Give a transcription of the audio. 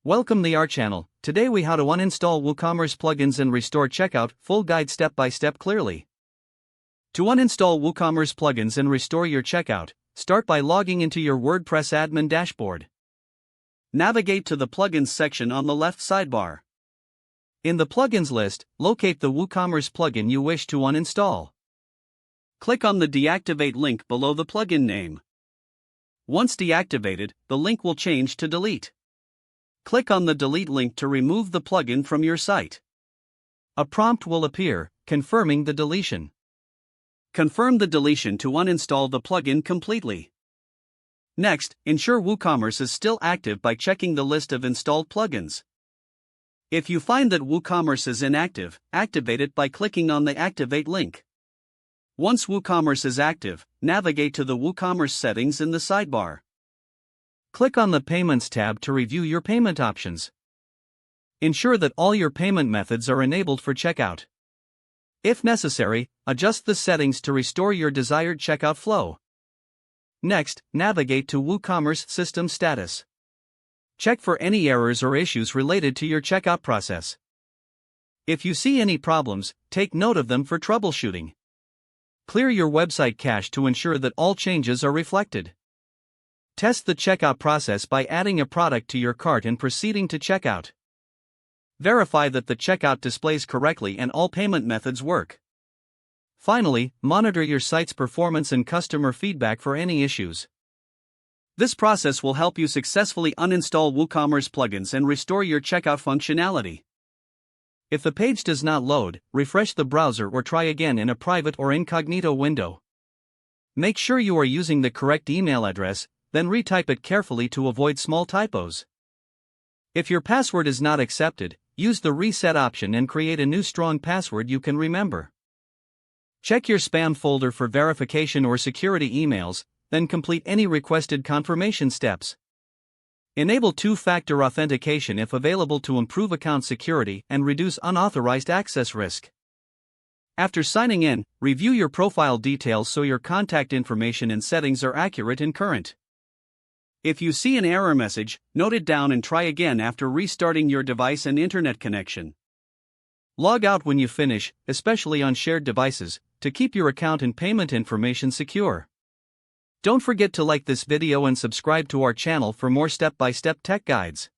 Welcome to our channel. Today we how to uninstall WooCommerce plugins and restore checkout, full guide step by step clearly. To uninstall WooCommerce plugins and restore your checkout, start by logging into your WordPress admin dashboard. Navigate to the plugins section on the left sidebar. In the plugins list, locate the WooCommerce plugin you wish to uninstall. Click on the deactivate link below the plugin name. Once deactivated, the link will change to delete. Click on the delete link to remove the plugin from your site. A prompt will appear, confirming the deletion. Confirm the deletion to uninstall the plugin completely. Next, ensure WooCommerce is still active by checking the list of installed plugins. If you find that WooCommerce is inactive, activate it by clicking on the activate link. Once WooCommerce is active, navigate to the WooCommerce settings in the sidebar. Click on the Payments tab to review your payment options. Ensure that all your payment methods are enabled for checkout. If necessary, adjust the settings to restore your desired checkout flow. Next, navigate to WooCommerce System Status. Check for any errors or issues related to your checkout process. If you see any problems, take note of them for troubleshooting. Clear your website cache to ensure that all changes are reflected. Test the checkout process by adding a product to your cart and proceeding to checkout. Verify that the checkout displays correctly and all payment methods work. Finally, monitor your site's performance and customer feedback for any issues. This process will help you successfully uninstall WooCommerce plugins and restore your checkout functionality. If the page does not load, refresh the browser or try again in a private or incognito window. Make sure you are using the correct email address, then retype it carefully to avoid small typos. If your password is not accepted, use the reset option and create a new strong password you can remember. Check your spam folder for verification or security emails, then complete any requested confirmation steps. Enable two-factor authentication if available to improve account security and reduce unauthorized access risk. After signing in, review your profile details so your contact information and settings are accurate and current. If you see an error message, note it down and try again after restarting your device and internet connection. Log out when you finish, especially on shared devices, to keep your account and payment information secure. Don't forget to like this video and subscribe to our channel for more step-by-step tech guides.